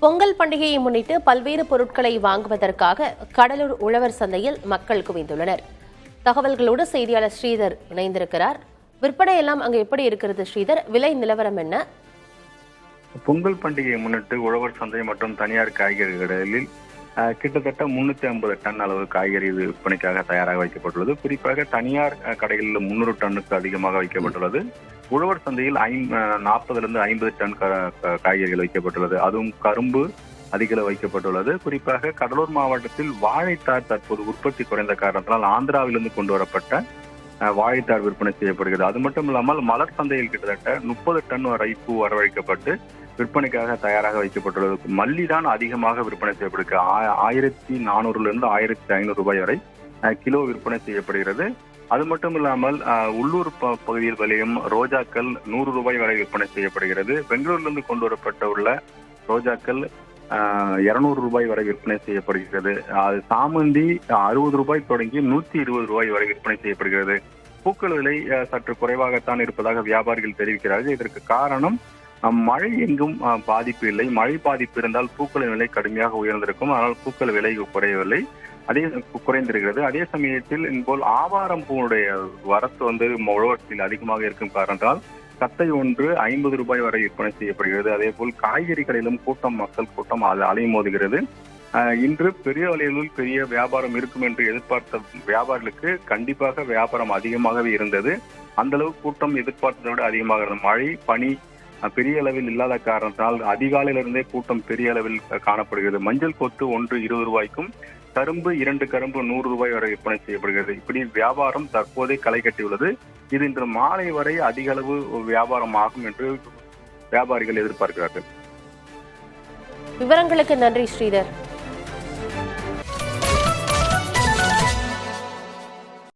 பொங்கல் பண்டிகையை முன்னிட்டு பல்வேறு பொருட்களை வாங்குவதற்காக கடலூர் உழவர் சந்தையில் மக்கள் குவிந்துள்ளனர். தகவல்களோடு செய்தியாளர் ஸ்ரீதர் இணைந்திருக்கிறார். விற்பனை எல்லாம் அங்கு எப்படி இருக்கிறது ஸ்ரீதர்? விலை நிலவரம் என்ன? பொங்கல் பண்டிகையை முன்னிட்டு உழவர் சந்தை மற்றும் தனியார் காய்கறி கடைகளில் கிட்டத்தட்ட 350 டன் அளவு காய்கறி விற்பனைக்காக தயாராக வைக்கப்பட்டுள்ளது. குறிப்பாக தனியார் கடைகளில் 300 டன்னுக்கு அதிகமாக வைக்கப்பட்டுள்ளது. உழவர் சந்தையில் 40 50 டன் காய்கறிகள் வைக்கப்பட்டுள்ளது. அதுவும் கரும்பு அதிக அளவு வைக்கப்பட்டுள்ளது. குறிப்பாக கடலூர் மாவட்டத்தில் வாழைத்தார் தற்போது உற்பத்தி குறைந்த காரணத்தினால் ஆந்திராவிலிருந்து கொண்டு வரப்பட்ட வாழைத்தார் விற்பனை செய்யப்படுகிறது. அது மட்டும் இல்லாமல் மலர் சந்தையில் கிட்டத்தட்ட 30 டன் வரை பூ வரவழைக்கப்பட்டு விற்பனைக்காக தயாராக வைக்கப்பட்டுள்ளது. மல்லி தான் அதிகமாக விற்பனை செய்யப்படுகிறது. 1400 1500 ரூபாய் வரை கிலோ விற்பனை செய்யப்படுகிறது. அது மட்டும் இல்லாமல் உள்ளூர் பகுதியில் விளையும் ரோஜாக்கள் 100 ரூபாய் வரை விற்பனை செய்யப்படுகிறது. பெங்களூரிலிருந்து கொண்டு வரப்பட்டுள்ள ரோஜாக்கள் 200 ரூபாய் வரை விற்பனை செய்யப்படுகிறது. சாமந்தி 60 ரூபாய் தொடங்கி 120 ரூபாய் வரை விற்பனை செய்யப்படுகிறது. பூக்கள் விலை சற்று குறைவாகத்தான் இருப்பதாக வியாபாரிகள் தெரிவிக்கிறார்கள். இதற்கு காரணம் மழை எங்கும் பாதிப்பு இல்லை. மழை பாதிப்பு இருந்தால் பூக்களின் விலை கடுமையாக உயர்ந்திருக்கும். ஆனால் பூக்கள் விலை குறையவில்லை, குறைந்திருக்கிறது. அதே சமயத்தில் இதுபோல் ஆவாரம் பூனுடைய வரத்து உழவர்களில் அதிகமாக இருக்கும் காரணத்தால் கத்தை ஒன்று 50 ரூபாய் வரை விற்பனை செய்யப்படுகிறது. அதே போல் காய்கறி கடையிலும் மக்கள் கூட்டம் அலைமோதுகிறது. இன்று பெரிய அளவில் பெரிய வியாபாரம் இருக்கும் என்று எதிர்பார்த்த வியாபாரிகளுக்கு கண்டிப்பாக வியாபாரம் அதிகமாகவே இருந்தது. அந்த அளவு கூட்டம் எதிர்பார்த்ததை விட அதிகமாக இருந்தது. மழை பனி பெரிய அளவில் இல்லாத காரணத்தினால் அதிகாலையிலிருந்தே கூட்டம் பெரிய அளவில் காணப்படுகிறது. மஞ்சள் கொத்து ஒன்று 20 ரூபாய்க்கும் கரும்பு 2 கரும்பு 100 ரூபாய் வரை விற்பனை செய்யப்படுகிறது. இப்படி வியாபாரம் தற்போதே களை கட்டியுள்ளது. இது இன்று மாலை வரை அதிக அளவு வியாபாரம் ஆகும் என்று வியாபாரிகள் எதிர்பார்க்கிறார்கள். விவரங்களுக்கு நன்றி ஸ்ரீதர்.